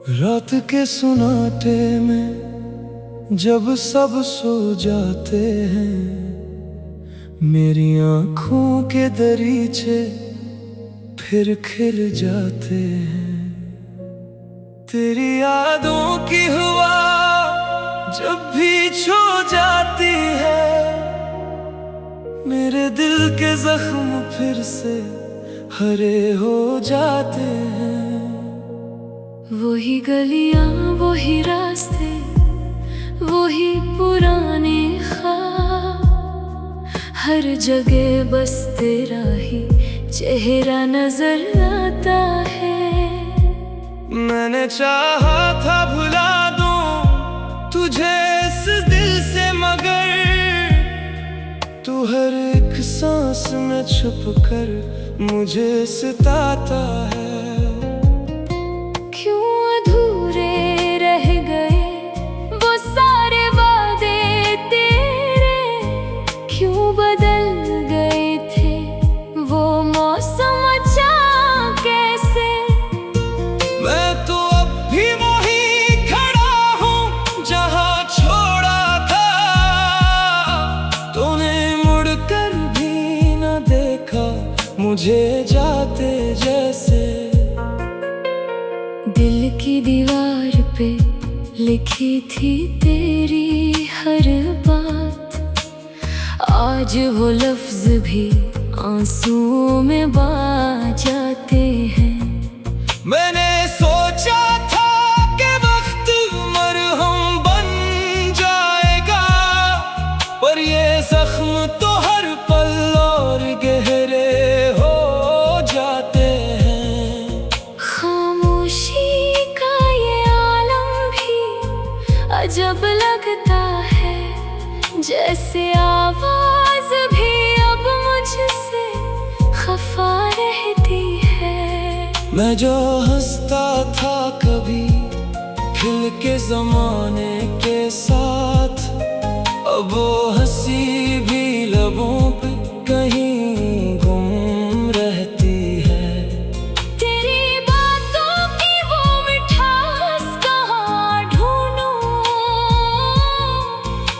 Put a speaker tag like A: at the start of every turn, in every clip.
A: रात के सुनाटे में जब सब सो जाते हैं, मेरी आँखों के दरीचे फिर खिल जाते हैं। तेरी यादों की हवा जब भी छू जाती है, मेरे दिल के जख्म फिर से हरे हो जाते हैं।
B: वही गलियां, वही रास्ते, वही पुराने ख्वाब, हर जगह बस तेरा ही चेहरा नजर आता है।
A: मैंने चाहा था भुला दूं तुझे इस दिल से, मगर तू हर एक सांस में छुप कर मुझे सताता है।
B: क्यों अधूरे रह गए वो सारे वादे तेरे, क्यों बदल गए थे वो मौसम अचानक कैसे।
A: मैं तो अब भी वहीं खड़ा हूँ जहाँ छोड़ा था, तूने मुड़कर भी न देखा मुझे जाते जैसे।
B: दिल की दीवार पे लिखी थी तेरी हर बात, आज वो लफ्ज भी आंसुओं में बह जाते हैं।
A: मैंने सोचा था कि वक्त मरहम बन जाएगा, पर ये जख्म तो हर पल और गहरे हो जाते हैं।
B: खामोशी का ये आलम भी अजब लगता है, जैसे आवाज भी अब मुझसे खफा रहती है।
A: मैं जो हंसता था कभी खिल के जमाने के साथ, अब वो हंसी भी लबों पे कहीं गुम रहती है।
B: तेरी बातों की वो मिठास कहाँ ढूंढूं,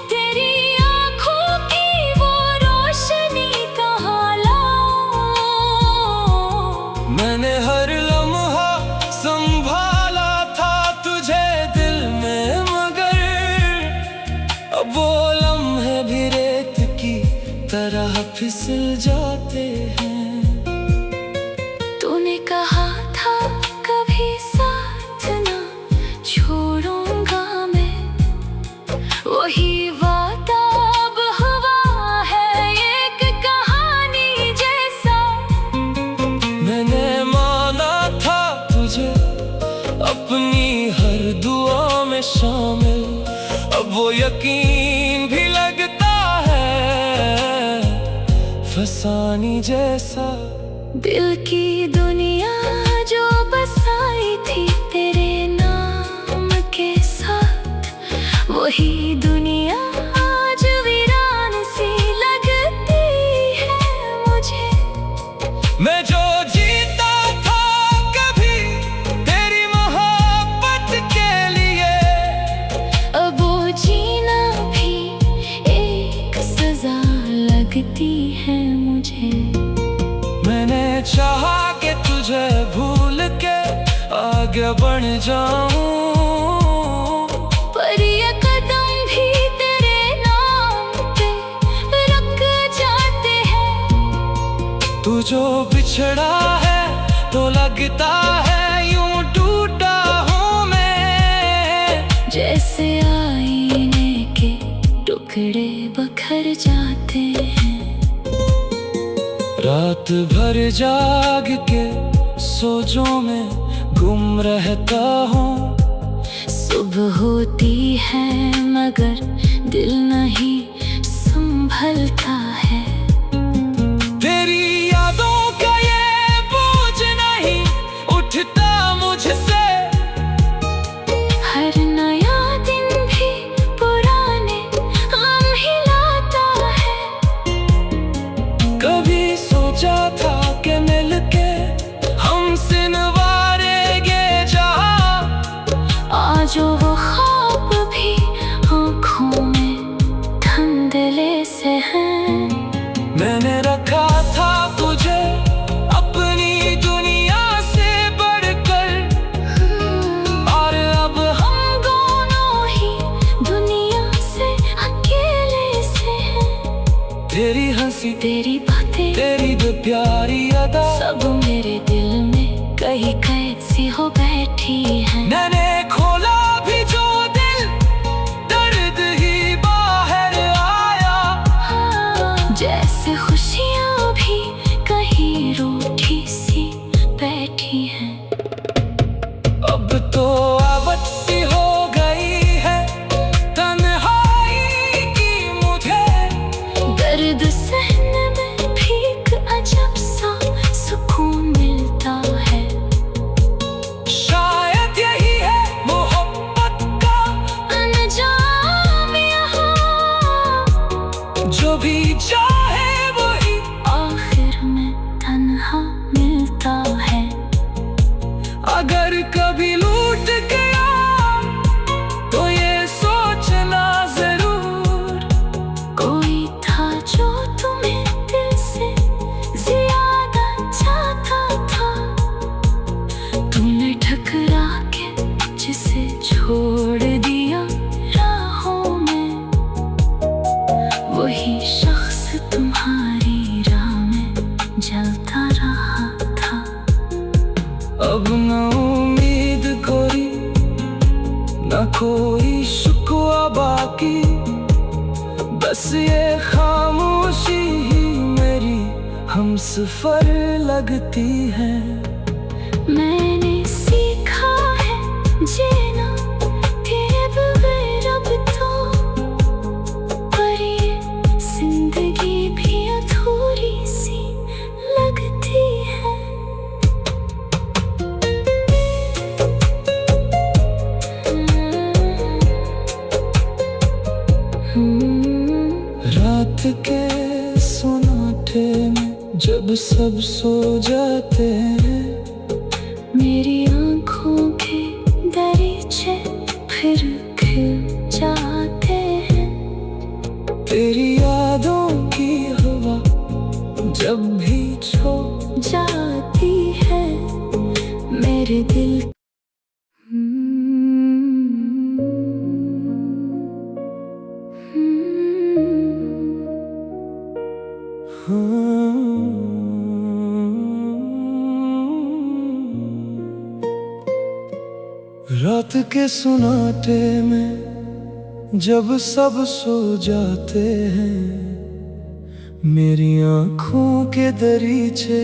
B: तेरी आँखों की वो रोशनी कहाँ लाऊं।
A: मैंने हर लम्हा संभाला था तुझे दिल में, मगर अब वो लम्हे भी रेत की तरह फिसल जाते हैं।
B: तूने कहा था कभी साथ ना छोड़ूंगा मैं, वही वादा अब हुआ है एक कहानी जैसा।
A: मैंने माना था तुझे अपनी हर दुआ में शामिल, अब वो यकीन भी लगता है फसानी जैसा।
B: दिल की दुनिया जो बसाई थी तेरे नाम के साथ, वही दुनिया आज वीरान सी लगती है मुझे।
A: मैं जो जीता था कभी तेरी मोहब्बत के लिए,
B: अब वो जीना भी एक सजा लगती है मुझे।
A: मैंने चाहा कि तुझे भूल के आगे बढ़ जाऊं,
B: पर ये कदम भी तेरे नाम पे रुक जाते हैं।
A: तू जो बिछड़ा है तो लगता है यूं टूटा हूँ मैं,
B: जैसे आईने के टुकड़े बखर जाते हैं।
A: रात भर जाग के सोचों में गुम रहता हूँ।
B: सुबह होती है मगर दिल नहीं संभलता है।
A: तेरी यादों का ये बोझ नहीं उठता मुझसे,
B: हर नया दिन भी पुराने गम हिलाता है।
A: कभी सोचा था कि मिलके हम सिनवारेंगे जहाँ,
B: बैठी है।
A: मैंने खोला भी जो दिल, दर्द ही बाहर आया।
B: जैसे खुशियाँ भी कहीं रूठी सी बैठी हैं।
A: अब तो आदत सी हो गई है तन्हाई की मुझे।
B: दर्द सहने में भी एक अजब सा सुकून मिलता है।
A: शायद यही है मोहब्बत का
B: अंजाम यहाँ,
A: जो भी चाहे वही
B: आखिर में तन्हा मिलता है।
A: अगर कभी लूट गया तो ये सोचना जरूर,
B: कोई था जो तुम्हें दिल से ज्यादा चाहता था। तुमने ठकरा के जिसे छोड़ दिया राहों में, वही शख्स तुम्हारी राह में जलता रहा था।
A: अब न उम्मीद कोई, न कोई शुक्वा बाकी, बस ये खामोशी ही मेरी हमसफर लगती है।
B: मैंने सीखा है जीना तेरे बगैर अब तो, पर ये जिंदगी भी अधूरी सी लगती है।
A: रात के सन्नाटे में जब सब सो जाते हैं,
B: मेरी आँखों के दरीचे फिर खिल जाते हैं।
A: तेरी यादों की हवा जब भी छो
B: जाती है मेरे दिल।
A: रात के सन्नाटे में जब सब सो जाते हैं, मेरी आँखों के दरीचे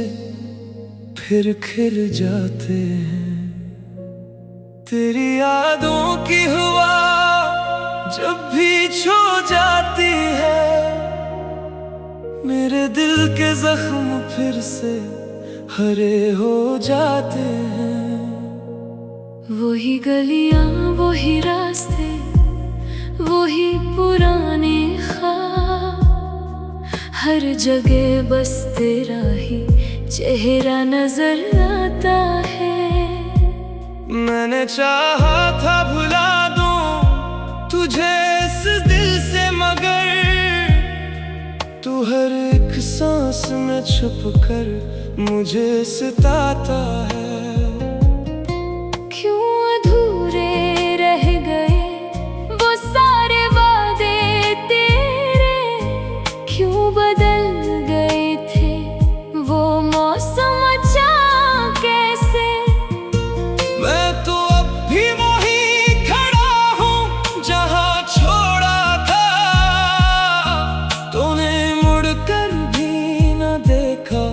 A: फिर खिल जाते हैं। तेरी यादों की हवा जब भी छू जाती है, मेरे दिल के जख्म फिर से हरे हो जाते हैं।
B: वही गलियां, वही रास्ते, वही पुराने ख्वाब, हर जगह बस तेरा ही चेहरा नजर आता है।
A: मैंने चाहा था भुला दूं तुझे इस दिल से, मगर तू हर एक सांस में छुप कर मुझे सताता है।
B: क्यों अधूरे रह गए वो सारे वादे तेरे, क्यों बदल गए थे वो मौसम अचानक कैसे।
A: मैं तो अब भी वहीं खड़ा हूँ जहाँ छोड़ा था, तूने मुड़कर भी न देखा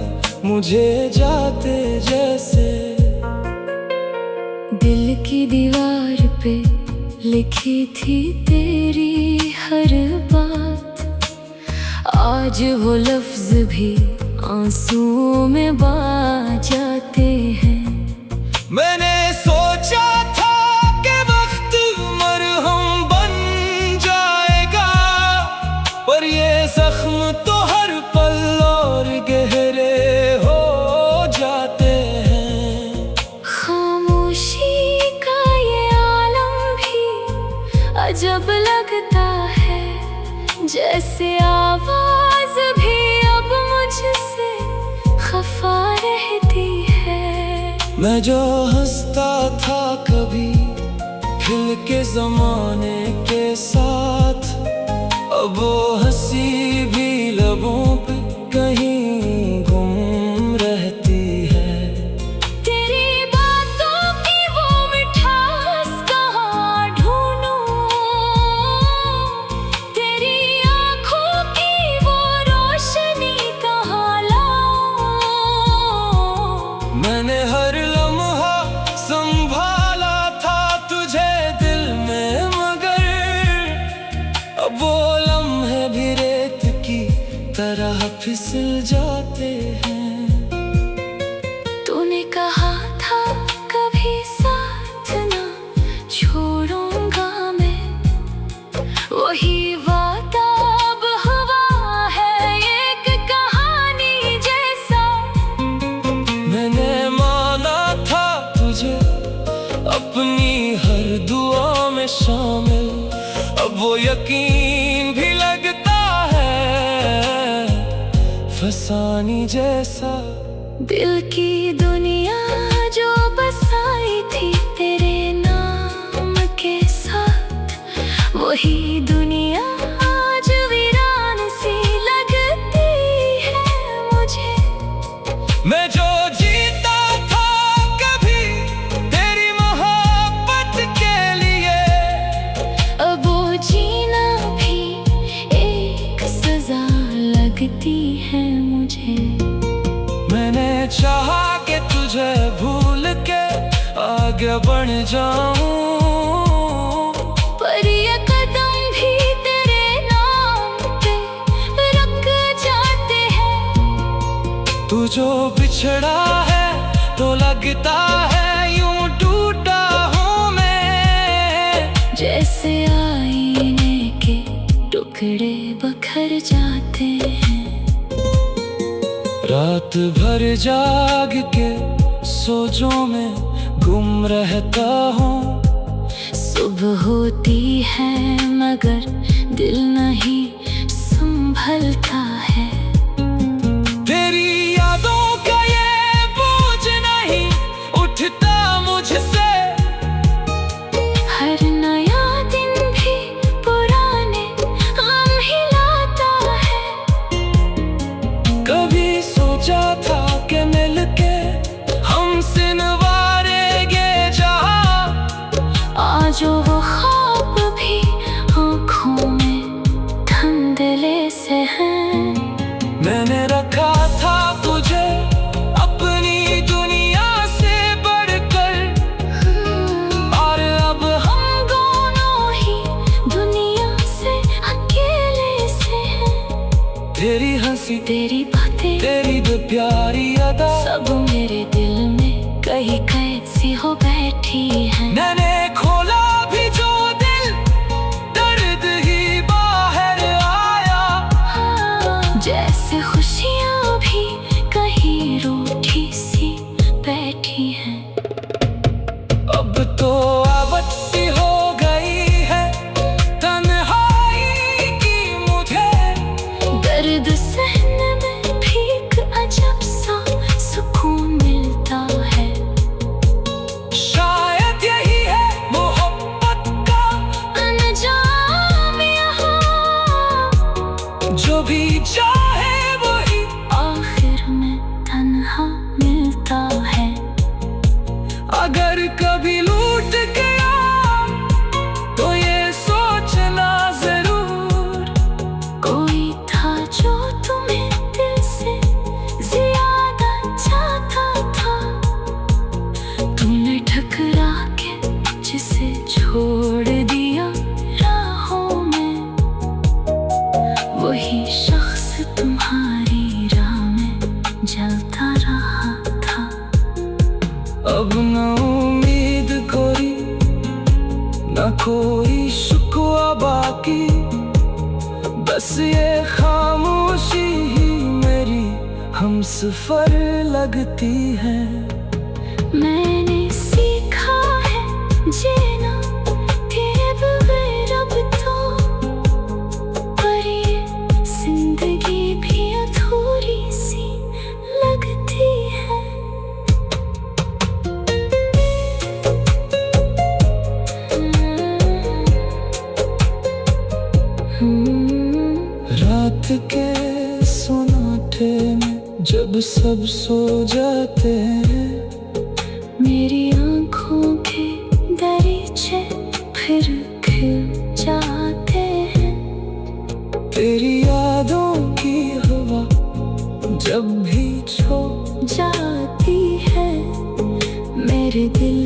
A: मुझे जाते जैसे।
B: दिल की दीवार पे लिखी थी तेरी हर बात, आज वो लफ्ज भी आंसुओं में बह जाते हैं।
A: मैंने सोचा था कि वक्त मरहम बन जाएगा, पर ये जख्म तो हर पल और गहरे हो जाते हैं।
B: खामोशी का ये आलम भी अजब लगता है, जैसे आवाज भी अब मुझसे खफा रहती है।
A: मैं जो हंसता था कभी खिल के जमाने के साथ, अब वो हंसी भी लबों पे कहीं गुम रहती है।
B: तेरी बातों की वो
A: फिसल जाते हैं।
B: तूने कहा था कभी साथ ना छोड़ूंगा मैं, वही वादा अब हुआ है एक कहानी जैसा।
A: मैंने माना था तुझे अपनी हर दुआ में शामिल, अब वो यकीन भी लगता है फसानी जैसा।
B: दिल की दुनिया जो बसाई थी तेरे नाम के साथ, वही दुनिया आज वीरान सी लगती है मुझे।
A: मैं जो जीता था कभी तेरी मोहब्बत के लिए,
B: अब वो जीना भी एक सजा लगती है मुझे।
A: मैंने चाहा कि तुझे भूल के आगे बढ़ जाऊं,
B: पर ये कदम भी तेरे नाम पे रुक जाते हैं।
A: तू जो बिछड़ा है तो लगता है यूं टूटा हूँ मैं,
B: जैसे आईने के टुकड़े बखर जाते हैं।
A: रात भर जाग के सोचों में गुम रहता हूँ।
B: सुबह होती है मगर दिल नहीं संभलता है।
A: तेरी यादों का ये बोझ नहीं उठता मुझसे,
B: हर नया दिन भी पुराने गम हिलाता है।
A: कभी सोचा था कि मिलके हम सिनवारेंगे जहाँ,
B: आज वो ख्वाब भी आँखों में धुंधले से हैं।
A: मैंने रखा था तुझे अपनी दुनिया से बढ़कर, और अब
B: हम दोनों ही दुनिया से अकेले से हैं।
A: तेरी हंसी,
B: तेरी बातें,
A: तेरी दो प्यारी अदा,
B: सब मेरे दिल में कहीं कैद सी हो बैठी है।
A: मैंने खोला भी जो दिल दर्द ही बाहर आया।
B: जैसे खुशियाँ भी कहीं रूठी सी बैठी हैं।
A: अब तो आदत सी हो गई है तन्हाई की मुझे,
B: दर्द सहने में भी एक अजब सा सुकून मिलता है।
A: शायद यही है मोहब्बत का
B: अंजाम यहाँ,
A: जो भी चाहे वही
B: आखिर में तन्हा मिलता है।
A: अगर कभी लूट गया तो ये सोचना जरूर,
B: कोई था जो तुम्हें दिल से ज्यादा चाहता था। तुमने ठकरा के जिसे छोड़ दिया राहों में, वही शख्स तुम्हारी राह में जलता रहा था।
A: अब न उम्मीद कोई न कोई शुक्वा बाकी, बस ये खामोशी ही मेरी हमसफर लगती है।
B: मैंने सीखा है जीना तेरे बगैर अब तो, पर ये जिंदगी भी अधूरी सी लगती है।
A: रात के सोनाटे में जब सब सो जाते हैं,
B: मेरी आँखों के दरीचे फिर खिल जाते हैं।
A: तेरी यादों की हवा जब भी छो
B: जाती है मेरे दिल।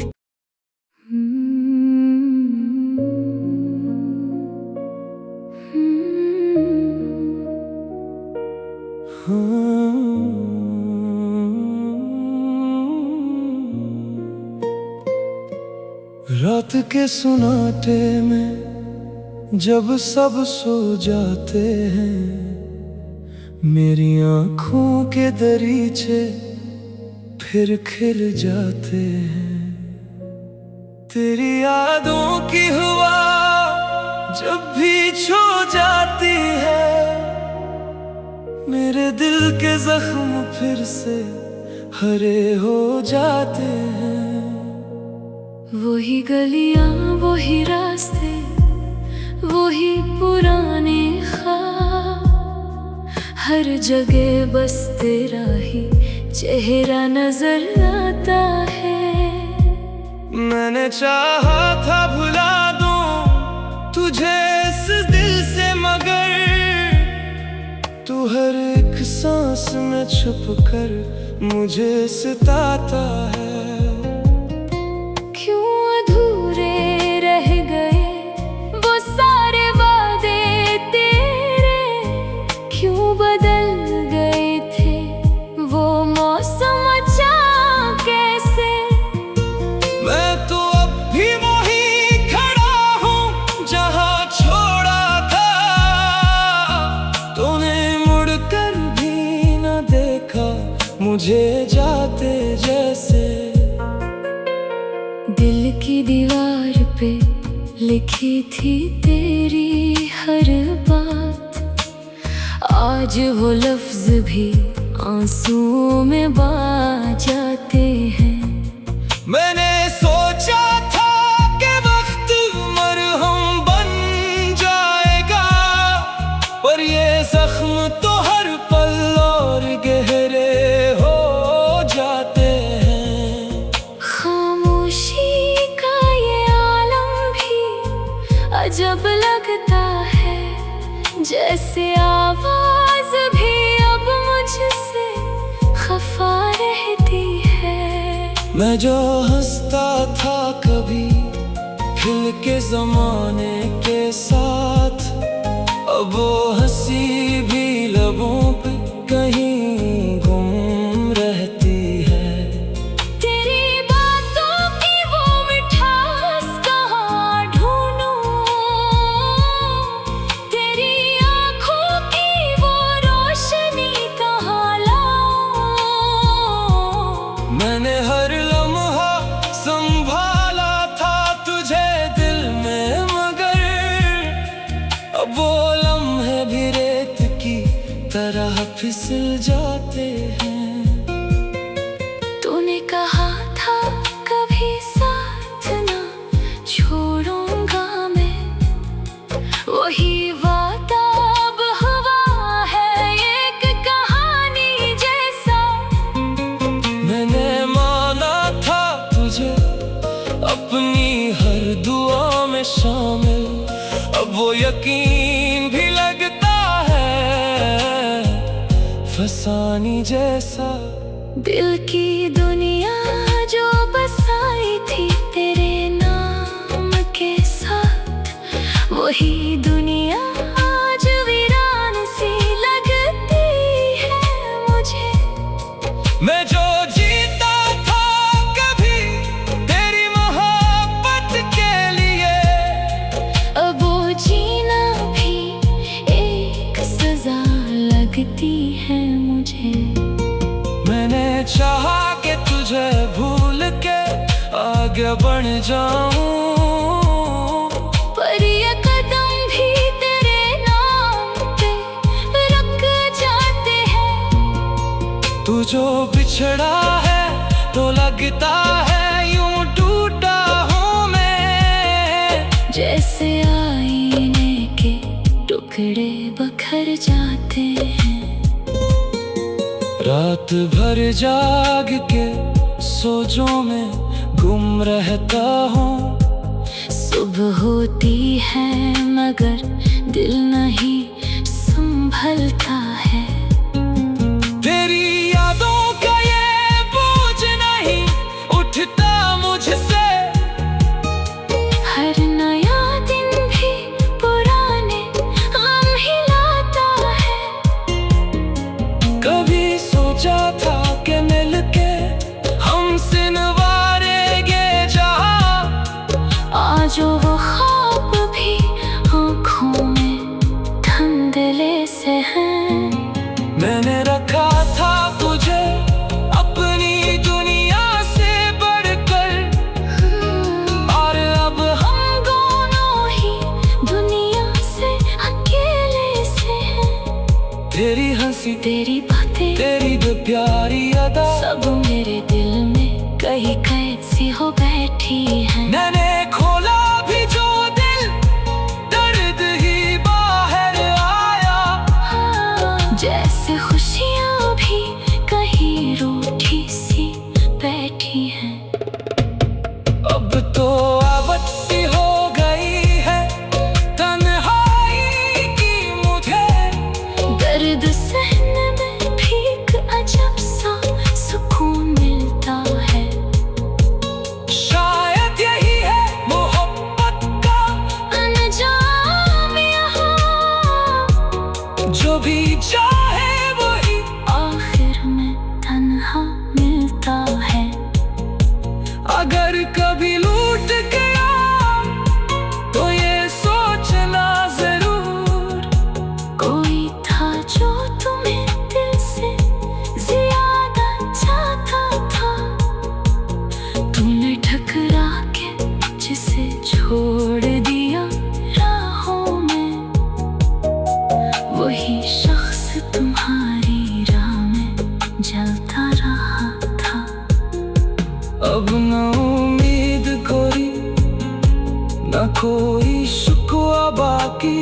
A: रात के सुनाटे में जब सब सो जाते हैं, मेरी आँखों के दरीचे फिर खिल जाते हैं। तेरी यादों की हवा जब भी छू जाती है, मेरे दिल के जख्म फिर से हरे हो जाते हैं।
B: वही गलियां, वही रास्ते, वही पुराने ख्वाब, हर जगह बस तेरा ही चेहरा नजर आता है।
A: मैंने चाहा था भुला दूं तुझे इस दिल से, मगर तू हर एक सांस में छुप कर मुझे सताता है।
B: क्यों अधूरे रह गए वो सारे वादे तेरे, क्यों बदल गए थे वो मौसम अचानक कैसे।
A: मैं तो अब भी वहीं खड़ा हूँ जहाँ छोड़ा था, तूने मुड़ कर भी न देखा मुझे जाते जैसे।
B: दिल की दीवार पे लिखी थी तेरी हर बात, आज वो लफ्ज भी आंसुओं में बह जाते हैं।
A: मैंने सोचा था कि वक्त मरहम बन जाएगा, पर ये जख्म तो हर पल और गहरे हो जाते हैं।
B: खामोशी का ये आलम भी अजब लगता है, जैसे आवाज भी अब मुझसे खफा रहती है।
A: मैं जो हंसता था कभी खिल के जमाने के साथ, अब वो हंसी भी लबों पे कहीं गुम रहती है।
B: तेरी बातों की वो मिठास कहाँ ढूंढूं, तेरी आँखों की वो रोशनी कहाँ लाऊं।
A: मैंने हर लम्हा संभाला था तुझे दिल में, मगर अब वो लम्हे भी रेत की तरह फिसल जाते हैं।
B: तूने कहा था कभी साथ ना छोड़ूंगा मैं, वही वादा अब हुआ है एक कहानी जैसा।
A: मैंने माना था तुझे अपनी हर दुआ में शामिल, अब वो यकीन भी लगता है फसानी जैसा।
B: दिल की दुनिया जो बसाई थी तेरे नाम के साथ, वही दुनिया आज वीरान सी लगती है मुझे।
A: मैं जो जीता था कभी तेरी मोहब्बत के लिए,
B: अब वो जीना भी एक सजा लगती है मुझे।
A: मैंने चाहा कि तुझे भूल के आगे बढ़ जाऊं,
B: पर ये कदम भी तेरे नाम पे रुक जाते हैं।
A: तू जो बिछड़ा है तो लगता है यूं टूटा हूँ मैं,
B: जैसे आईने के टुकड़े बखर जाते हैं।
A: रात भर जाग के सोचों में गुम रहता हूँ,
B: सुबह होती है मगर दिल नहीं संभलता है।
A: तेरी यादों का ये बोझ नहीं उठता मुझसे,
B: हर नया दिन भी पुराने गम हिलाता है।
A: कभी सोचा था कि मिलके हम सिनवारेंगे जहाँ, सी
B: तेरी बातें,
A: तेरी जो प्यारी अदा,
B: सब मेरे दिल में कहीं कैद सी हो बैठी है।
A: मैंने खोला भी जो दिल, दर्द ही बाहर आया।
B: जैसे खुशियाँ भी कहीं रूठी सी बैठी हैं।
A: अब तो आदत सी हो गई है तन्हाई की मुझे,
B: दर्द सहने में भी एक अजब सा सुकून मिलता है।
A: शायद यही है मोहब्बत का
B: अनजाम यहाँ,
A: जो भी चाहे वही
B: आखिर में तन्हा मिलता है।
A: अगर कभी लूट गया तो ये सोचना जरूर,
B: कोई था जो तुम्हें दिल से ज्यादा चाहता था। तुमने ठकरा के जिसे छोड़ दिया राहों में, वही शख्स तुम्हारी राह में जलता रहा था।
A: अब न उम्मीद कोई, न कोई शुक्वा बाकी,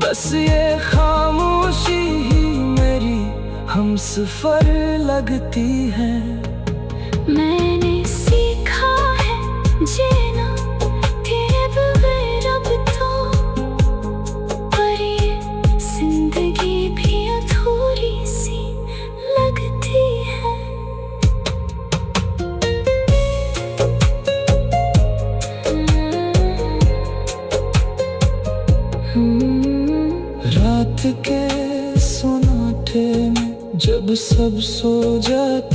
A: बस ये खामोशी ही मेरी हमसफर लगती है।
B: मैंने सीखा है जीना तेरे बगैर अब तो, पर ये जिंदगी भी अधूरी सी लगती है।
A: रात के सोनाटे में जब सब सो जाते